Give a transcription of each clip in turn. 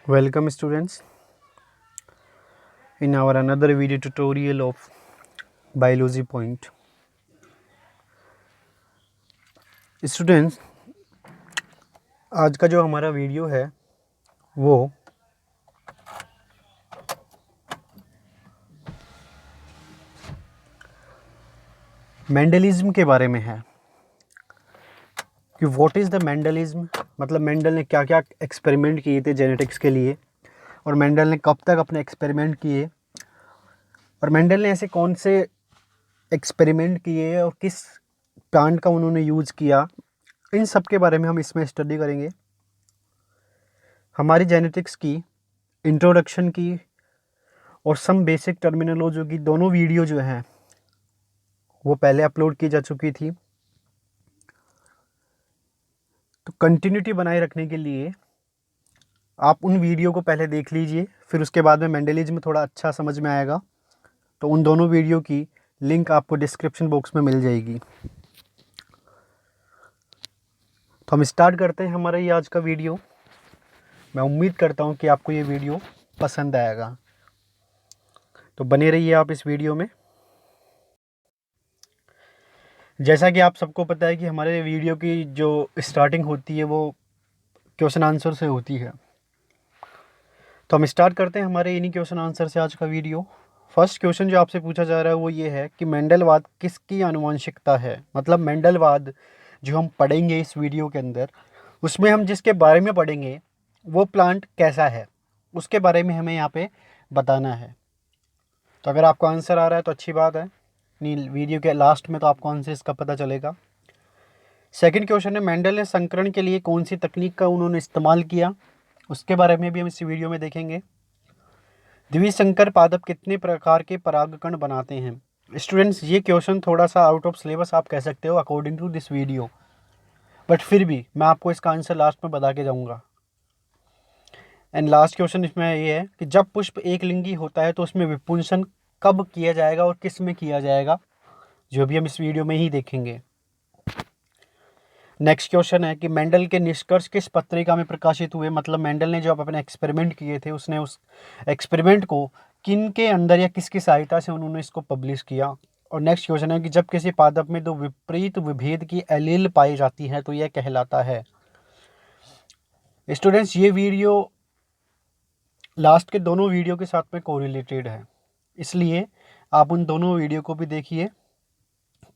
Welcome students in our another video tutorial of biology point. Students, आज का जो हमारा वीडियो है वो मेंडलिज्म के बारे में है कि व्हाट इज़ द मेंडलिज्म, मतलब मेंडल ने क्या क्या एक्सपेरिमेंट किए थे जेनेटिक्स के लिए और मेंडल ने कब तक अपने एक्सपेरिमेंट किए और मेंडल ने ऐसे कौन से एक्सपेरिमेंट किए और किस प्लांट का उन्होंने यूज़ किया, इन सब के बारे में हम इसमें स्टडी करेंगे। हमारी जेनेटिक्स की इंट्रोडक्शन की और सम बेसिक टर्मिनोलॉजी की दोनों वीडियो जो हैं वो पहले अपलोड की जा चुकी थी। तो कंटिन्यूटी बनाए रखने के लिए आप उन वीडियो को पहले देख लीजिए, फिर उसके बाद में मेंडलिज्म थोड़ा अच्छा समझ में आएगा। तो उन दोनों वीडियो की लिंक आपको डिस्क्रिप्शन बॉक्स में मिल जाएगी। तो हम स्टार्ट करते हैं हमारा ये आज का वीडियो। मैं उम्मीद करता हूँ कि आपको ये वीडियो पसंद आएगा, तो बने रहिए आप इस वीडियो में। जैसा कि आप सबको पता है कि हमारे वीडियो की जो स्टार्टिंग होती है वो क्वेश्चन आंसर से होती है। तो हम स्टार्ट करते हैं हमारे इन्हीं क्वेश्चन आंसर से आज का वीडियो। फर्स्ट क्वेश्चन जो आपसे पूछा जा रहा है वो ये है कि मेंडलवाद किसकी आनुवंशिकता है। मतलब मेंडलवाद जो हम पढ़ेंगे इस वीडियो के अंदर, उसमें हम जिसके बारे में पढ़ेंगे वो प्लांट कैसा है उसके बारे में हमें यहाँ पे बताना है। तो अगर आपको आंसर आ रहा है तो अच्छी बात है, नहीं वीडियो के लास्ट में तो आपको आंसर इसका पता चलेगा। सेकंड क्वेश्चन है मेंडल ने संकरण के लिए कौन सी तकनीक का उन्होंने इस्तेमाल किया, उसके बारे में भी हम इस वीडियो में देखेंगे। द्विसंकर पादप कितने प्रकार के परागकण बनाते हैं। स्टूडेंट्स, ये क्वेश्चन थोड़ा सा आउट ऑफ सिलेबस आप कह सकते हो according to this video, but फिर भी मैं आपको इसका आंसर लास्ट में बता के जाऊँगा। एंड लास्ट क्वेश्चन इसमें ये है कि जब पुष्प एक लिंगी होता है तो उसमें विपुंसन कब किया जाएगा और किस में किया जाएगा, जो भी हम इस वीडियो में ही देखेंगे। नेक्स्ट क्वेश्चन है कि मेंडल के निष्कर्ष किस पत्रिका में प्रकाशित हुए। मतलब मेंडल ने जो अपने एक्सपेरिमेंट किए थे उसने उस एक्सपेरिमेंट को किन के अंदर या किसकी सहायता से उन्होंने इसको पब्लिश किया। और नेक्स्ट क्वेश्चन है कि जब किसी पादप में दो विपरीत विभेद की एलील पाई जाती है तो यह कहलाता है। स्टूडेंट्स, ये वीडियो लास्ट के दोनों वीडियो के साथ में कोरिलेटेड है, इसलिए आप उन दोनों वीडियो को भी देखिए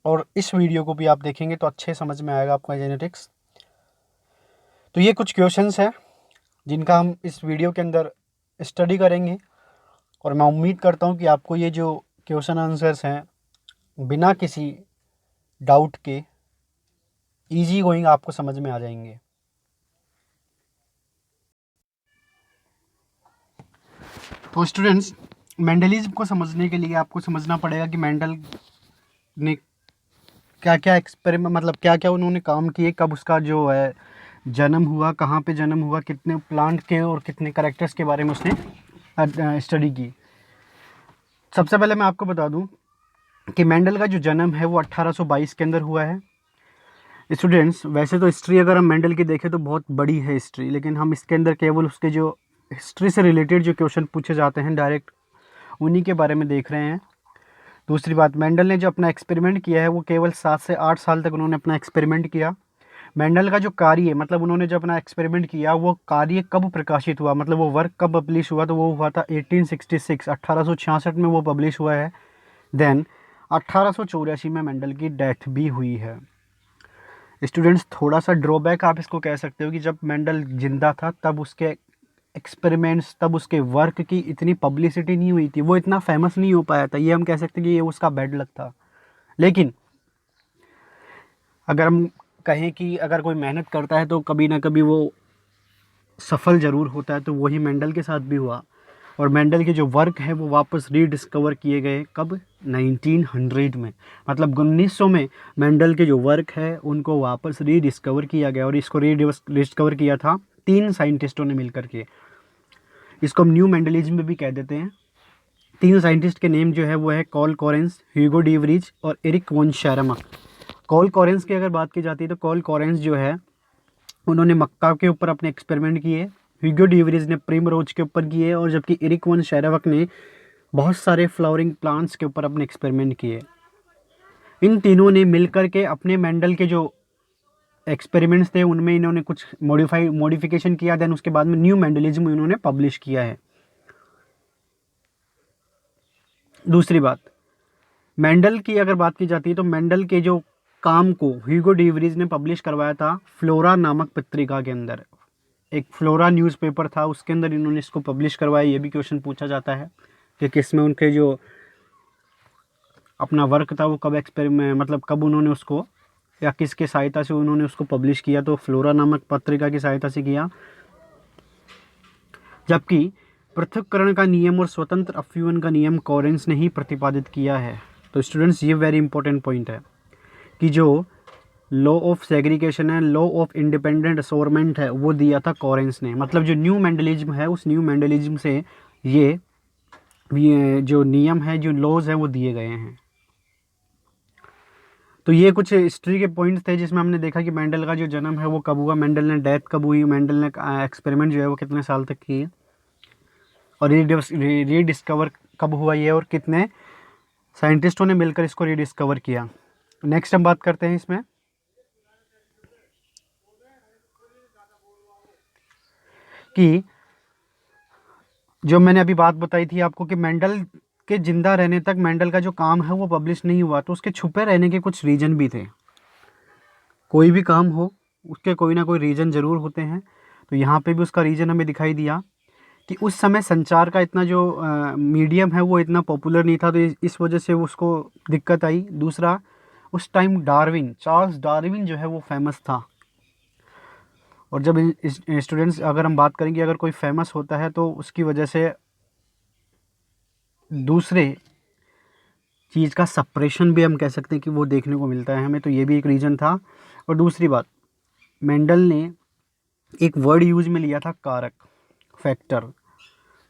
और इस वीडियो को भी आप देखेंगे तो अच्छे समझ में आएगा आपका जेनेटिक्स। तो ये कुछ क्वेश्चंस हैं जिनका हम इस वीडियो के अंदर स्टडी करेंगे और मैं उम्मीद करता हूँ कि आपको ये जो क्वेश्चन आंसर्स हैं बिना किसी डाउट के इजी गोइंग आपको समझ में आ जाएंगे। तो स्टूडेंट्स, मेंडलिज्म को समझने के लिए आपको समझना पड़ेगा कि मेंडल ने क्या क्या एक्सपेरिमेंट, मतलब क्या क्या उन्होंने काम किए, कब उसका जो है जन्म हुआ, कहाँ पे जन्म हुआ, कितने प्लांट के और कितने कैरेक्टर्स के बारे में उसने स्टडी की। सबसे पहले मैं आपको बता दूं कि मेंडल का जो जन्म है वो 1822 के अंदर हुआ है। स्टूडेंट्स, वैसे तो हिस्ट्री अगर हम मेंडल की देखें तो बहुत बड़ी है हिस्ट्री, लेकिन हम इसके अंदर केवल उसके जो हिस्ट्री से रिलेटेड जो क्वेश्चन पूछे जाते हैं डायरेक्ट उन्हीं के बारे में देख रहे हैं। दूसरी बात, मेंडल ने जो अपना एक्सपेरिमेंट किया है वो केवल 7 से 8 साल तक उन्होंने अपना एक्सपेरिमेंट किया। मेंडल का जो कार्य, मतलब उन्होंने जो अपना एक्सपेरिमेंट किया वो कार्य कब प्रकाशित हुआ, मतलब वो वर्क कब पब्लिश हुआ, तो वो हुआ था 1866, 1866 में वो पब्लिश हुआ है। देन 1884 में मेंडल की डेथ भी हुई है। स्टूडेंट्स, थोड़ा सा ड्रॉबैक आप इसको कह सकते हो कि जब मेंडल जिंदा था तब उसके एक्सपेरिमेंट्स, तब उसके वर्क की इतनी पब्लिसिटी नहीं हुई थी, वो इतना फेमस नहीं हो पाया था। ये हम कह सकते हैं कि ये उसका बैड लक था। लेकिन अगर हम कहें कि अगर कोई मेहनत करता है तो कभी ना कभी वो सफल ज़रूर होता है, तो वही मेंडल के साथ भी हुआ। और मेंडल के जो वर्क है वो वापस रीडिस्कवर किए गए कब, 1900 में, मतलब 1900 में मेंडल के जो वर्क है उनको वापस रीडिस्कवर किया गया। और इसको रीडिस्कवर किया था 3 साइंटिस्टों ने मिलकर के। इसको हम न्यू मेंडलिज्म भी कह देते हैं। 3 साइंटिस्ट के नेम जो है वो है call Correns, Hugo de worries और एरिक वॉन शेरमक। कॉल कॉरेंस की अगर बात की जाती है तो कॉल कॉरेंस जो है उन्होंने मक्का के ऊपर अपने एक्सपेरिमेंट किए ह्यूगो डी वरीज ने प्रिमरोज के ऊपर किए और जबकि एरिक वन शेरावक ने बहुत सारे फ्लावरिंग प्लांट्स के ऊपर अपने एक्सपेरिमेंट किए। इन तीनों ने मिलकर के अपने मेंडल के जो एक्सपेरिमेंट्स थे उनमें इन्होंने कुछ मॉडिफिकेशन किया, देन उसके बाद में न्यू मेंडलिज्म इन्होंने पब्लिश किया है। दूसरी बात, मेंडल की अगर बात की जाती है तो मेंडल के जो काम को ह्यूगो डी वरीज ने पब्लिश करवाया था फ्लोरा नामक पत्रिका के अंदर। एक फ्लोरा न्यूज़पेपर था, उसके अंदर इन्होंने इसको पब्लिश करवाया। ये भी क्वेश्चन पूछा जाता है कि किसमें उनके जो अपना वर्क था वो कब एक्सपेरिमेंट मतलब कब उन्होंने उसको या किसके सहायता से उन्होंने उसको पब्लिश किया, तो फ्लोरा नामक पत्रिका की सहायता से किया। जबकि पृथक्करण का नियम और स्वतंत्र अपव्यवन का नियम कॉरेंस ने ही प्रतिपादित किया है। तो स्टूडेंट्स ये वेरी इंपॉर्टेंट पॉइंट है कि जो लॉ ऑफ सेग्रीगेशन है, लॉ ऑफ इंडिपेंडेंट असोर्टमेंट है, वो दिया था कॉरेंस ने। मतलब जो न्यू मेंडलिज्म है उस न्यू मेंडलिज्म से ये जो नियम है, जो लॉज हैं वो दिए गए हैं। तो ये कुछ हिस्ट्री के पॉइंट्स थे जिसमें हमने देखा कि मेंडल का जो जन्म है वो कब हुआ, मेंडल ने डेथ कब हुई, मेंडल ने एक्सपेरिमेंट जो है वो कितने साल तक किए, और रीडिस्कवर कब हुआ ये, और कितने साइंटिस्टों ने मिलकर इसको रीडिस्कवर किया। नेक्स्ट हम बात करते हैं इसमें कि जो मैंने अभी बात बताई थी आपको कि मेंडल के जिंदा रहने तक मेंडल का जो काम है वो पब्लिश नहीं हुआ, तो उसके छुपे रहने के कुछ रीजन भी थे। कोई भी काम हो उसके कोई ना कोई रीजन ज़रूर होते हैं, तो यहाँ पे भी उसका रीजन हमें दिखाई दिया कि उस समय संचार का इतना जो मीडियम है वो इतना पॉपुलर नहीं था, तो इस वजह से उसको दिक्कत आई। दूसरा, उस टाइम चार्ल्स डार्विन जो है वो फेमस था, और जब स्टूडेंट्स अगर हम बात करेंगे अगर कोई फेमस होता है तो उसकी वजह से दूसरे चीज़ का सप्रेशन भी हम कह सकते हैं कि वो देखने को मिलता है हमें, तो ये भी एक रीज़न था। और दूसरी बात, मेंडल ने एक वर्ड यूज में लिया था कारक, फैक्टर।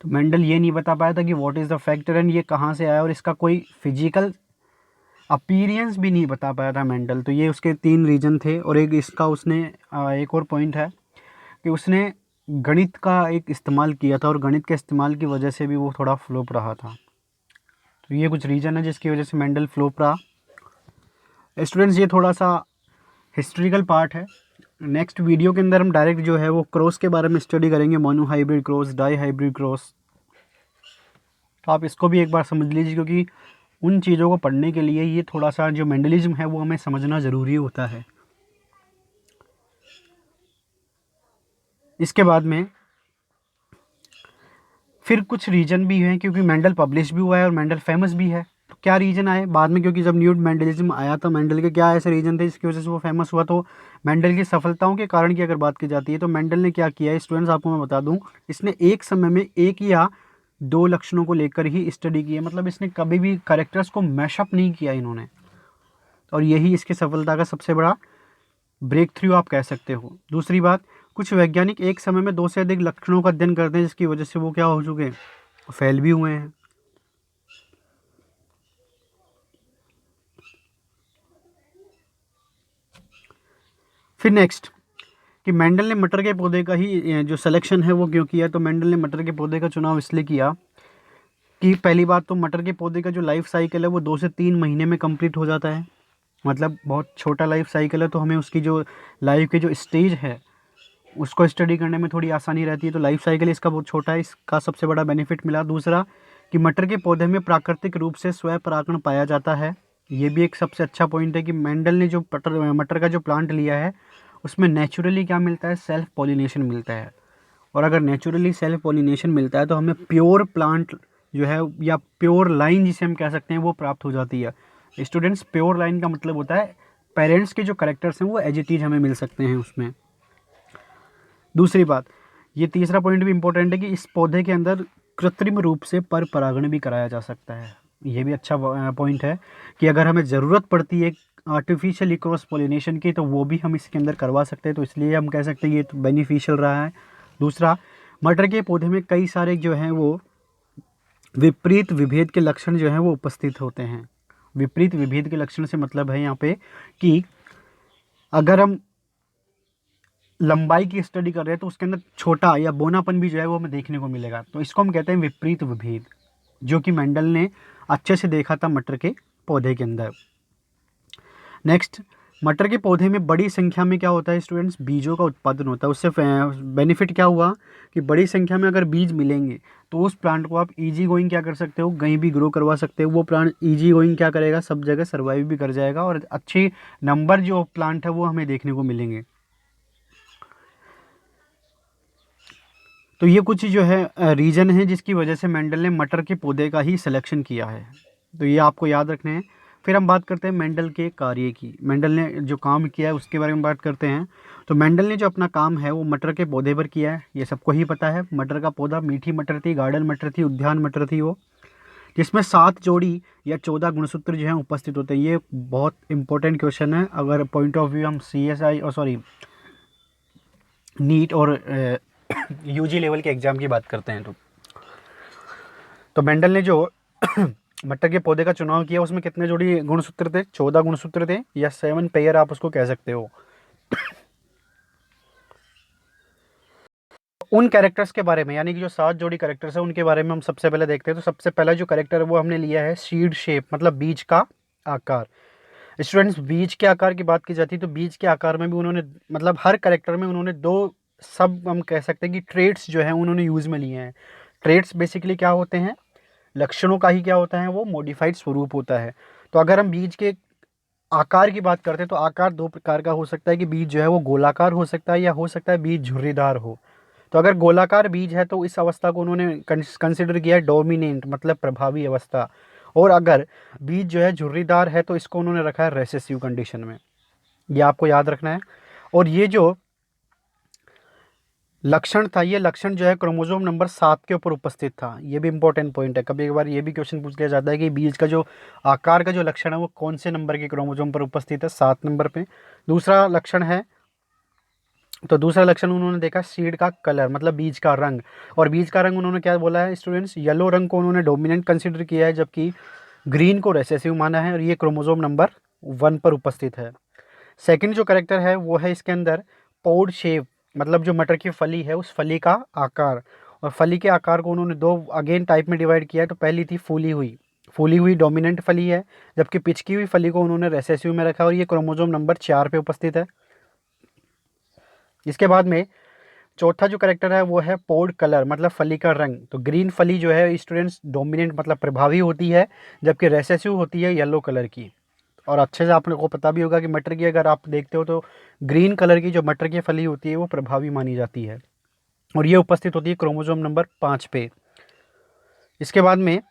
तो मेंडल ये नहीं बता पाया था कि what is the factor and ये कहाँ से आया, और इसका कोई फिजिकल अपीरियंस भी नहीं बता पाया था मेंडल। तो ये उसके 3 रीजन थे। और एक इसका उसने एक और पॉइंट है कि उसने गणित का एक इस्तेमाल किया था, और गणित के इस्तेमाल की वजह से भी वो थोड़ा फ्लॉप रहा था। तो ये कुछ रीज़न है जिसकी वजह से मेंडल फ्लॉप रहा। स्टूडेंट्स ये थोड़ा सा हिस्ट्रिकल पार्ट है। नेक्स्ट वीडियो के अंदर हम डायरेक्ट जो है वो क्रॉस के बारे में स्टडी करेंगे, monohybrid cross, dihybrid cross. तो आप इसको भी एक बार समझ लीजिए, क्योंकि उन चीज़ों को पढ़ने के लिए ये थोड़ा सा जो मेंडलिज्म है वो हमें समझना ज़रूरी होता है। इसके बाद में फिर कुछ रीजन भी हैं, क्योंकि मेंडल पब्लिश भी हुआ है और मेंडल फेमस भी है। तो क्या रीजन आए बाद में, क्योंकि जब न्यू मेंडलिज्म आया तो मेंडल के क्या ऐसे रीजन थे जिसकी वजह से वो फेमस हुआ। तो मेंडल की सफलताओं के कारण की अगर बात की जाती है तो मेंडल ने क्या किया है स्टूडेंट्स, आपको मैं बता दूं, इसने एक समय में 1 या 2 लक्षणों को लेकर ही स्टडी की है। मतलब इसने कभी भी करेक्टर्स को मैशअप नहीं किया इन्होंने, और यही इसकी सफलता का सबसे बड़ा ब्रेक थ्रू आप कह सकते हो। दूसरी बात, कुछ वैज्ञानिक एक समय में 2 से अधिक लक्षणों का अध्ययन करते हैं जिसकी वजह से वो क्या हो चुके हैं, फेल भी हुए हैं। फिर नेक्स्ट कि मेंडल ने मटर के पौधे का ही जो सिलेक्शन है वो क्यों किया। तो मेंडल ने मटर के पौधे का चुनाव इसलिए किया कि पहली बात तो मटर के पौधे का जो लाइफ साइकिल है वो 2 से 3 महीने में कंप्लीट हो जाता है। मतलब बहुत छोटा लाइफ साइकिल है, तो हमें उसकी जो लाइफ के जो स्टेज है उसको स्टडी करने में थोड़ी आसानी रहती है। तो लाइफ साइकिल इसका बहुत छोटा है, इसका सबसे बड़ा बेनिफिट मिला। दूसरा कि मटर के पौधे में प्राकृतिक रूप से स्वयं परागण पाया जाता है, ये भी एक सबसे अच्छा पॉइंट है कि मेंडल ने जो मटर का जो प्लांट लिया है उसमें नेचुरली क्या मिलता है, सेल्फ पॉलिनेशन मिलता है। और अगर नेचुरली सेल्फ पॉलिनेशन मिलता है तो हमें प्योर प्लांट जो है या प्योर लाइन जिसे हम कह सकते हैं वो प्राप्त हो जाती है। स्टूडेंट्स, प्योर लाइन का मतलब होता है पेरेंट्स के जो करेक्टर्स हैं वो एज इट इज हमें मिल सकते हैं उसमें। दूसरी बात, ये तीसरा पॉइंट भी इम्पोर्टेंट है कि इस पौधे के अंदर कृत्रिम रूप से पर परागण भी कराया जा सकता है। ये भी अच्छा पॉइंट है कि अगर हमें ज़रूरत पड़ती है आर्टिफिशियल क्रॉस पॉलिनेशन की तो वो भी हम इसके अंदर करवा सकते हैं, तो इसलिए हम कह सकते हैं ये तो बेनिफिशियल रहा है। दूसरा, मटर के पौधे में कई सारे जो हैं वो विपरीत विभेद के लक्षण जो हैं वो उपस्थित होते हैं। विपरीत विभेद के लक्षण से मतलब है यहाँ पे कि अगर हम लंबाई की स्टडी कर रहे हैं तो उसके अंदर छोटा या बोनापन भी जो है वो हमें देखने को मिलेगा। तो इसको हम कहते हैं विपरीत विभेद, जो कि मेंडल ने अच्छे से देखा था मटर के पौधे के अंदर। नेक्स्ट, मटर के पौधे में बड़ी संख्या में क्या होता है स्टूडेंट्स, बीजों का उत्पादन होता है। उससे बेनिफिट क्या हुआ कि बड़ी संख्या में अगर बीज मिलेंगे तो उस प्लांट को आप इजी गोइंग क्या कर सकते हो, कहीं भी ग्रो करवा सकते हो। वो प्लांट इजी गोइंग क्या करेगा, सब जगह सर्वाइव भी कर जाएगा और अच्छी नंबर जो प्लांट है वो हमें देखने को मिलेंगे। तो ये कुछ जो है रीज़न है जिसकी वजह से मेंडल ने मटर के पौधे का ही सिलेक्शन किया है। तो ये आपको याद रखने हैं। फिर हम बात करते हैं मेंडल के कार्य की। मेंडल ने जो काम किया है उसके बारे में बात करते हैं। तो मेंडल ने जो अपना काम है वो मटर के पौधे पर किया है, ये सबको ही पता है। मटर का पौधा मीठी मटर थी, गार्डन मटर थी, उद्यान मटर थी वो, जिसमें 7 जोड़ी या 14 गुणसूत्र जो हैं उपस्थित होते हैं। ये बहुत इंपॉर्टेंट क्वेश्चन है अगर पॉइंट ऑफ व्यू हम CSI और सॉरी नीट और यूजी लेवल के एग्ज़ाम की बात करते हैं। तो मेंडल ने जो मटर के पौधे का चुनाव किया उसमें कितने जोड़ी गुणसूत्र थे, 14 गुणसूत्र थे, या 7 पेयर आप उसको कह सकते हो। उन कैरेक्टर्स के बारे में, यानी कि जो 7 जोड़ी कैरेक्टर्स है उनके बारे में हम सबसे पहले देखते हैं। तो सबसे पहला जो कैरेक्टर है वो हमने लिया है सीड शेप, मतलब बीज का आकार। स्टूडेंट्स, बीज के आकार की बात की जाती है तो बीज के आकार में भी उन्होंने, मतलब हर कैरेक्टर में उन्होंने 2 सब हम कह सकते हैं कि ट्रेट्स जो है उन्होंने यूज़ में लिए हैं। ट्रेट्स बेसिकली क्या होते हैं, लक्षणों का ही क्या होता है, वो मॉडिफाइड स्वरूप होता है। तो अगर हम बीज के आकार की बात करते हैं तो आकार 2 प्रकार का हो सकता है कि बीज जो है वो गोलाकार हो सकता है या हो सकता है बीज झुर्रीदार हो। तो अगर गोलाकार बीज है तो इस अवस्था को उन्होंने कंसिडर किया है डोमिनेंट, मतलब प्रभावी अवस्था। और अगर बीज जो है झुर्रीदार है तो इसको उन्होंने रखा है रेसेसिव कंडीशन में। ये आपको याद रखना है। और ये जो लक्षण था, ये लक्षण जो है क्रोमोसोम नंबर 7 के ऊपर उपस्थित था। ये भी इंपॉर्टेंट पॉइंट है। कभी कभार ये भी क्वेश्चन पूछ लिया जाता है कि बीज का जो आकार का जो लक्षण है वो कौन से नंबर के क्रोमोसोम पर उपस्थित है, 7 नंबर पे। दूसरा लक्षण है, तो दूसरा लक्षण उन्होंने देखा सीड का कलर, मतलब बीज का रंग। और बीज का रंग उन्होंने क्या बोला है स्टूडेंट्स, येलो रंग को उन्होंने डोमिनेंट कंसिडर किया है, जबकि ग्रीन को रेसेसिव माना है। और ये क्रोमोसोम नंबर 1 पर उपस्थित है। सेकंड जो करेक्टर है वो है इसके अंदर पोड शेप, मतलब जो मटर की फली है उस फली का आकार। और फली के आकार को उन्होंने 2 अगेन टाइप में डिवाइड किया है। तो पहली थी फूली हुई डोमिनेंट फली है, जबकि पिचकी हुई फली को उन्होंने रेसेसिव में रखा और ये क्रोमोसोम नंबर 4 पे उपस्थित है। इसके बाद में चौथा जो करेक्टर है वो है पोड कलर, मतलब फली का रंग। तो ग्रीन फली जो है स्टूडेंट्स डोमिनेंट मतलब प्रभावी होती है, जबकि रेसेसिव होती है येलो कलर की। और अच्छे से आप लोगों को पता भी होगा कि मटर की अगर आप देखते हो तो ग्रीन कलर की जो मटर की फली होती है वो प्रभावी मानी जाती है। और ये उपस्थित होती है क्रोमोसोम नंबर 5 पे। इसके बाद में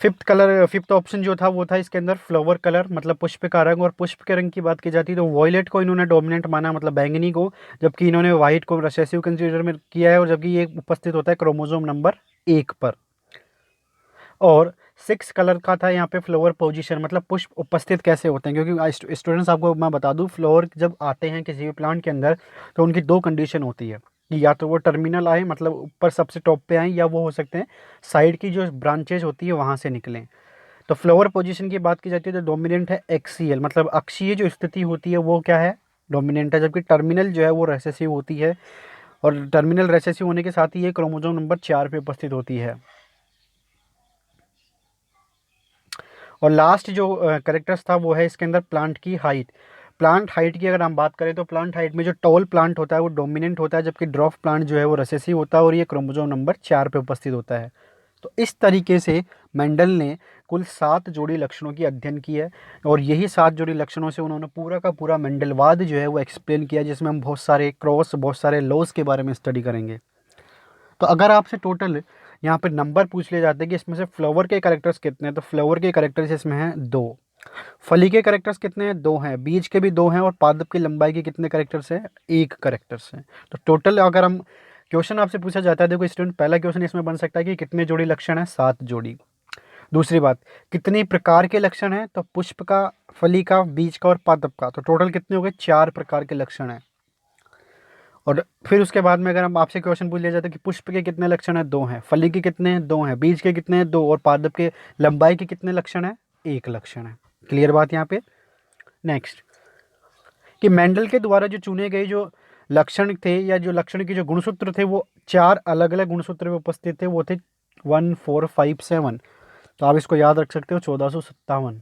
फिफ्थ ऑप्शन जो था वो था इसके अंदर फ्लावर कलर, मतलब पुष्प का रंग। और पुष्प के रंग की बात की जाती है तो वॉयलेट को इन्होंने डोमिनेंट माना, मतलब बैंगनी को, जबकि इन्होंने वाइट को रिसेसिव कंसीडर में किया है। और जबकि ये उपस्थित होता है क्रोमोसोम नंबर 1 पर। और 6 कलर का था यहाँ पे फ्लावर पोजीशन, मतलब पुष्प उपस्थित कैसे होते हैं, क्योंकि स्टूडेंट्स आपको मैं बता दूँ फ्लावर जब आते हैं किसी भी प्लांट के अंदर तो उनकी 2 कंडीशन होती है कि या तो वो टर्मिनल आए, मतलब ऊपर सबसे टॉप पे आए, या वो हो सकते हैं साइड की जो ब्रांचेज होती है वहाँ से निकलें। तो फ्लावर पोजीशन की बात की जाती है तो डोमिनेंट है एक्सियल, मतलब अक्षीय जो स्थिति होती है वो क्या है, डोमिनेंट है। जबकि टर्मिनल जो है वो रेसेसिव होती है। और टर्मिनल रेसेसिव होने के साथ ही ये क्रोमोसोम नंबर 4 पे उपस्थित होती है। और लास्ट जो करेक्टर्स था वो है इसके अंदर प्लांट की हाइट। प्लांट हाइट की अगर हम बात करें तो प्लांट हाइट में जो टॉल प्लांट होता है वो डोमिनेंट होता है, जबकि ड्रॉफ प्लांट जो है वो रेसेसिव होता है। और ये क्रोमोसोम नंबर 4 पे उपस्थित होता है। तो इस तरीके से मेंडल ने कुल 7 जोड़ी लक्षणों की अध्ययन की है। और यही 7 जोड़ी लक्षणों से उन्होंने पूरा का पूरा मेंडलवाद जो है वो एक्सप्लेन किया, जिसमें हम बहुत सारे क्रॉस, बहुत सारे लॉज के बारे में स्टडी करेंगे। तो अगर आपसे टोटल यहाँ पे नंबर पूछ लिए जाते हैं कि इसमें से फ्लावर के कैरेक्टर्स कितने हैं, तो फ्लावर के कैरेक्टर्स इसमें हैं 2। फली के कैरेक्टर्स कितने हैं, 2 हैं। बीज के भी 2 हैं। और पादप की लंबाई के कितने कैरेक्टर्स हैं, 1 कैरेक्टर्स हैं। तो टोटल अगर हम क्वेश्चन आपसे पूछा जाता है, देखो स्टूडेंट, पहला क्वेश्चन इसमें बन सकता है कि कितने जोड़ी लक्षण है, 7 जोड़ी। दूसरी बात, कितनी प्रकार के लक्षण हैं, तो पुष्प का, फली का, बीज का और पादप का। तो टोटल कितने हो गए, 4 प्रकार के लक्षण हैं। और फिर उसके बाद में अगर हम आपसे क्वेश्चन पूछ लिया जाता है कि पुष्प के कितने लक्षण हैं, 2 हैं। फली के कितने हैं, 2 हैं। बीज के कितने हैं, 2। और पादप के लंबाई के कितने लक्षण हैं, 1 लक्षण है। क्लियर बात यहाँ पे। नेक्स्ट, कि मेंडल के द्वारा जो चुने गए जो लक्षण थे या जो लक्षण के जो गुणसूत्र थे वो 4 अलग अलग गुणसूत्र में उपस्थित थे, वो थे 1 4 5 7। तो आप इसको याद रख सकते हो 1457।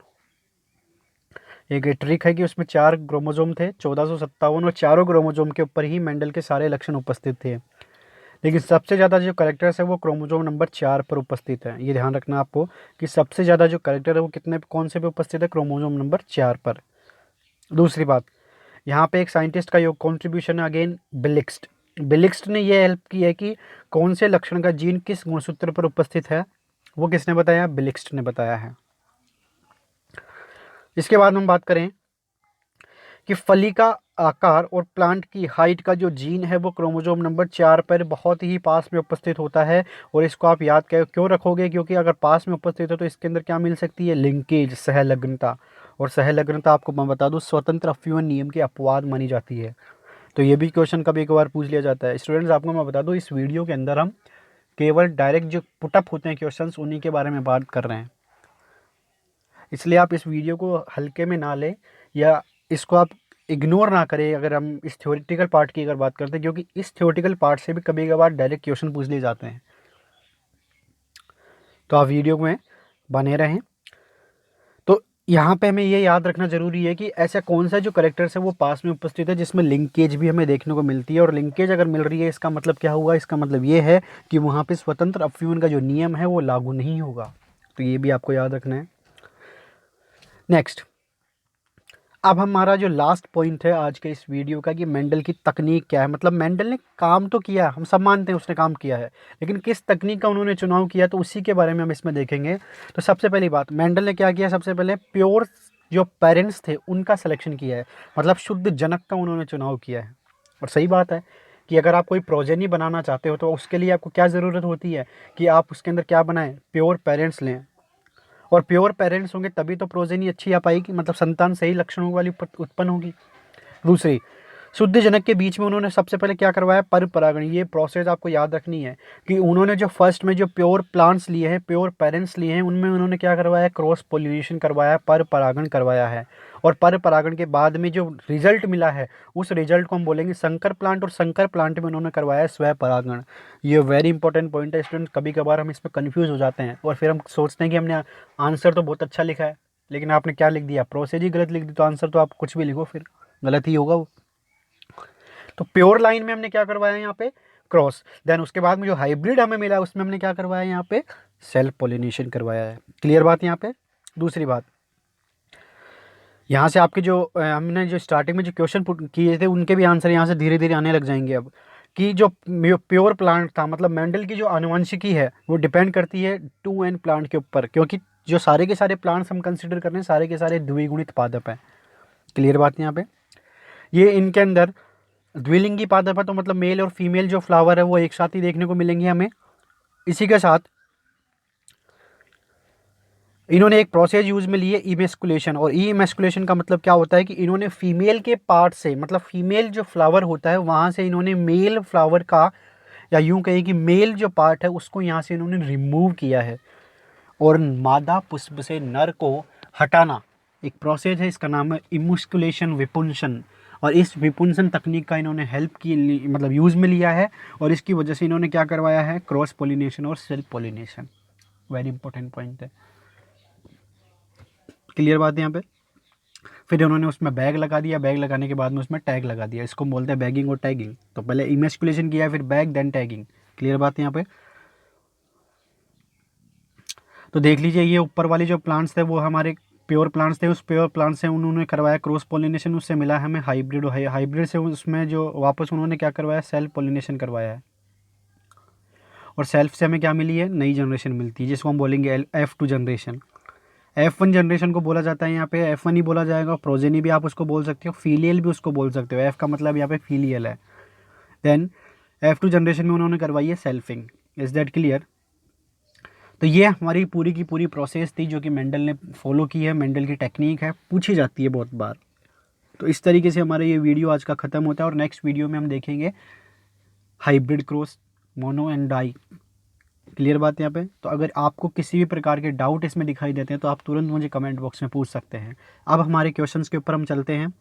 एक ट्रिक है कि उसमें 4 क्रोमोसोम थे 1457, और चारों क्रोमोसोम के ऊपर ही मेंडल के सारे लक्षण उपस्थित थे। लेकिन सबसे ज़्यादा जो करेक्टर्स है वो क्रोमोसोम नंबर 4 पर उपस्थित है। ये ध्यान रखना आपको कि सबसे ज़्यादा जो करेक्टर है वो कितने कौन से पे उपस्थित है, क्रोमोसोम नंबर 4 पर। दूसरी बात, यहाँ पे एक साइंटिस्ट का योग कॉन्ट्रीब्यूशन है अगेन, बिलिक्स्ट। बिलिक्स्ट ने ये हेल्प की है कि कौन से लक्षण का जीन किस गुणसूत्र पर उपस्थित है, वो किसने बताया, बिलिक्स्ट ने बताया है। इसके बाद हम बात करें कि फली का आकार और प्लांट की हाइट का जो जीन है वो क्रोमोसोम नंबर 4 पर बहुत ही पास में उपस्थित होता है। और इसको आप याद क्यों रखोगे, क्योंकि अगर पास में उपस्थित है तो इसके अंदर क्या मिल सकती है, लिंकेज, सहलग्नता। और सहलग्नता आपको मैं बता दूं स्वतंत्र अपव्यय नियम की अपवाद मानी जाती है। तो ये भी क्वेश्चन कभी एक बार पूछ लिया जाता है। स्टूडेंट्स आपको मैं बता दूं इस वीडियो के अंदर हम केवल डायरेक्ट जो पुटअप होते हैं क्वेश्चंस उन्हीं के बारे में बात कर रहे हैं, इसलिए आप इस वीडियो को हल्के में ना लें या इसको आप इग्नोर ना करें अगर हम इस थ्योरेटिकल पार्ट की अगर बात करते हैं, क्योंकि इस थ्योरेटिकल पार्ट से भी कभी कभार डायरेक्ट क्वेश्चन पूछ लिए जाते हैं। तो आप वीडियो में बने रहें। तो यहाँ पे हमें ये याद रखना जरूरी है कि ऐसा कौन सा जो करेक्टर्स है वो पास में उपस्थित है जिसमें लिंकेज भी हमें देखने को मिलती है। और लिंकेज अगर मिल रही है इसका मतलब क्या हुआ, इसका मतलब ये है कि वहाँ पे स्वतंत्र अपव्यय का जो नियम है वो लागू नहीं होगा। तो ये भी आपको याद रखना है। नेक्स्ट, अब हमारा जो लास्ट पॉइंट है आज के इस वीडियो का कि मेंडल की तकनीक क्या है। मतलब मेंडल ने काम तो किया, हम सब मानते हैं उसने काम किया है, लेकिन किस तकनीक का उन्होंने चुनाव किया तो उसी के बारे में हम इसमें देखेंगे। तो सबसे पहली बात, मेंडल ने क्या किया, सबसे पहले प्योर जो पेरेंट्स थे उनका सिलेक्शन किया है, मतलब शुद्ध जनक का उन्होंने चुनाव किया है। और सही बात है कि अगर आप कोई प्रोजेनी बनाना चाहते हो तो उसके लिए आपको क्या ज़रूरत होती है कि आप उसके अंदर क्या बनाएं, प्योर पेरेंट्स लें। और प्योर पेरेंट्स होंगे तभी तो प्रोजेनी अच्छी आ पाएगी, मतलब संतान सही लक्षणों वाली उत्पन्न होगी। दूसरी, शुद्ध जनक के बीच में उन्होंने सबसे पहले क्या करवाया, पर परागण। ये प्रोसेस आपको याद रखनी है कि उन्होंने जो फर्स्ट में जो प्योर प्लांट्स लिए हैं, प्योर पेरेंट्स लिए हैं, उनमें उन्होंने क्या करवाया, क्रॉस पोलिनेशन करवाया, पर परागण करवाया है। और पर परागण के बाद में जो रिजल्ट मिला है उस रिजल्ट को हम बोलेंगे संकर प्लांट, और संकर प्लांट में उन्होंने करवाया स्व परागण। ये वेरी इंपॉर्टेंट पॉइंट है स्टूडेंट, कभी कभार हम इसमें कन्फ्यूज हो जाते हैं और फिर हम सोचते हैं कि हमने आंसर तो बहुत अच्छा लिखा है लेकिन आपने क्या लिख दिया, प्रोसेस ही गलत लिख दी, तो आंसर तो आप कुछ भी लिखो फिर गलत ही होगा वो। तो प्योर लाइन में हमने क्या करवाया यहाँ पे, क्रॉस। देन उसके बाद में जो हाइब्रिड हमें मिला उसमें हमने क्या करवाया, यहाँ पे सेल्फ पोलिनेशन करवाया है। क्लियर बात यहाँ पे। दूसरी बात, यहाँ से आपके जो हमने जो स्टार्टिंग में जो क्वेश्चन पुट किए थे उनके भी आंसर यहाँ से धीरे धीरे आने लग जाएंगे। अब कि जो प्योर प्लांट था, मतलब मेंडल की जो आनुवंशिकी है वो डिपेंड करती है 2n प्लांट के ऊपर, क्योंकि जो सारे के सारे प्लांट्स हम कंसिडर कर रहे हैं सारे के सारे द्विगुणित पादप हैं। क्लियर बात यहाँ पे। ये इनके अंदर द्विलिंगी पादप है, तो मतलब मेल और फीमेल जो फ्लावर है वो एक साथ ही देखने को मिलेंगे हमें। इसी के साथ इन्होंने एक प्रोसेस यूज में ली है इमेस्कुलेशन, और इमेस्कुलेशन का मतलब क्या होता है कि इन्होंने फीमेल के पार्ट से, मतलब फीमेल जो फ्लावर होता है वहाँ से इन्होंने मेल फ्लावर का, या यूं कहें कि मेल जो पार्ट है उसको यहाँ से इन्होंने रिमूव किया है और मादा पुष्प से नर को हटाना एक प्रोसेस है, इसका नाम है इमेस्कुलेशन, विपुंसन। और इस विपुंसन तकनीक का इन्होंने हेल्प की, मतलब यूज़ में लिया है, और इसकी वजह से इन्होंने क्या करवाया है, क्रॉस पोलिनेशन और self pollination. Very important point है। क्लियर बात है यहाँ पे। फिर उन्होंने उसमें बैग लगा दिया, बैग लगाने के बाद में उसमें टैग लगा दिया, इसको बोलते हैं बैगिंग और टैगिंग। तो पहले इमेस्कुलेशन किया फिर बैग देन टैगिंग। क्लियर बात है यहाँ पे। तो देख लीजिए ये ऊपर वाले जो प्लांट्स थे वो हमारे प्योर प्लांट्स थे, उस प्योर प्लांट से उन्होंने करवाया क्रॉस पोलिनेशन, उससे मिला हमें हाइब्रिड, हाइब्रिड से उसमें जो वापस उन्होंने क्या करवाया, सेल्फ पोलिनेशन करवाया है। और सेल्फ से हमें क्या मिली है, नई जनरेशन मिलती है जिसको हम बोलेंगे F2 जनरेशन। F1 जनरेशन को बोला जाता है यहाँ पे, F1 ही बोला जाएगा। प्रोजेनी भी आप उसको बोल सकते हो, फीलियल भी उसको बोल सकते हो, F का मतलब यहाँ पे फीलियल है। देन F2 जनरेशन में उन्होंने करवाई है सेल्फिंग। Is that clear. तो ये हमारी पूरी की पूरी प्रोसेस थी जो कि मेंडल ने फॉलो की है, मेंडल की टेक्निक है, पूछी जाती है बहुत बार। तो इस तरीके से हमारा ये वीडियो आज का ख़त्म होता है, और नेक्स्ट वीडियो में हम देखेंगे hybrid cross, mono and di. Clear बात यहाँ पे। तो अगर आपको किसी भी प्रकार के डाउट इसमें दिखाई देते हैं तो आप तुरंत मुझे कमेंट बॉक्स में पूछ सकते हैं। अब हमारे क्वेश्चंस के ऊपर हम चलते हैं।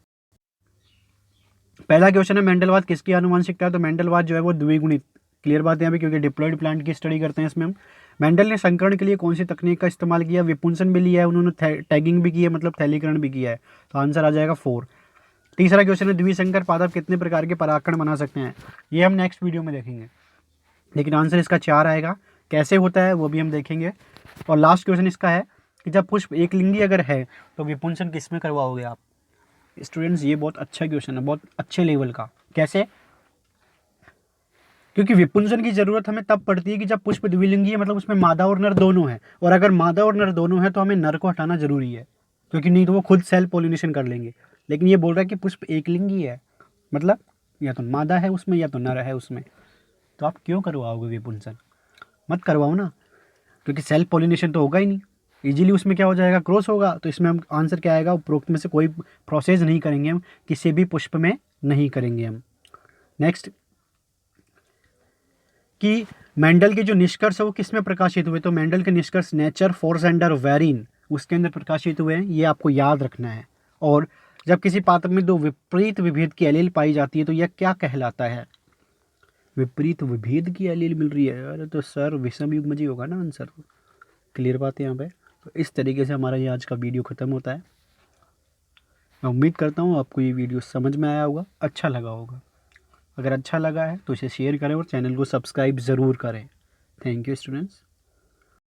पहला क्वेश्चन है मेंडलवाद किसकी आनुवंशिकता है, तो मेंडलवाद जो है वो द्विगुणित, क्लियर बात है यहाँ पे, क्योंकि डिप्लॉयड प्लांट की स्टडी करते हैं इसमें हम। मेंडल ने संकरण के लिए कौन सी तकनीक का इस्तेमाल किया, विपुंसन भी लिया है उन्होंने, टैगिंग भी की है, मतलब थैलीकरण भी किया है, तो आंसर आ जाएगा 4। तीसरा क्वेश्चन है द्विसंकर पादप कितने प्रकार के परागकण बना सकते हैं, ये हम नेक्स्ट वीडियो में देखेंगे, लेकिन आंसर इसका 4 आएगा। कैसे होता है वो भी हम देखेंगे। और लास्ट क्वेश्चन इसका है कि जब पुष्प एक लिंगी अगर है तो विपुंसन किस में करवाओगे आप। स्टूडेंट्स ये बहुत अच्छा क्वेश्चन है, बहुत अच्छे लेवल का। कैसे, क्योंकि विपुंसन की जरूरत हमें तब पड़ती है कि जब पुष्प द्विलिंगी है, मतलब उसमें मादा और नर दोनों है, और अगर मादा और नर दोनों है तो हमें नर को हटाना जरूरी है, क्योंकि नहीं तो वो खुद सेल्फ पॉलिनेशन कर लेंगे। लेकिन ये बोल रहा है कि पुष्प एक लिंगी है, मतलब या तो मादा है उसमें या तो नर है उसमें, तो आप क्यों करवाओगे विपुंसन, मत करवाओ ना, क्योंकि सेल्फ पॉलिनेशन तो होगा ही नहीं, इजीली उसमें क्या हो जाएगा, क्रॉस होगा। तो इसमें हम आंसर क्या आएगा, उपरोक्त में से कोई प्रोसेस नहीं करेंगे हम, किसी भी पुष्प में नहीं करेंगे हम। नेक्स्ट, कि मेंडल के जो निष्कर्ष है वो किस में प्रकाशित हुए, तो मेंडल के निष्कर्ष नेचर, फोर्स एंडर वेरिन, उसके अंदर प्रकाशित हुए हैं, ये आपको याद रखना है। और जब किसी पात्र में दो विपरीत विभेद की एलील पाई जाती है तो यह क्या कहलाता है, विपरीत विभेद की एलील मिल रही है, अरे तो सर विषम युग्म जी होगा ना आंसर। क्लियर बात है यहाँ पे। तो इस तरीके से हमारा ये आज का वीडियो ख़त्म होता है। मैं उम्मीद करता हूँ आपको ये वीडियो समझ में आया होगा, अच्छा लगा होगा। अगर अच्छा लगा है तो इसे शेयर करें और चैनल को सब्सक्राइब ज़रूर करें। Thank you students.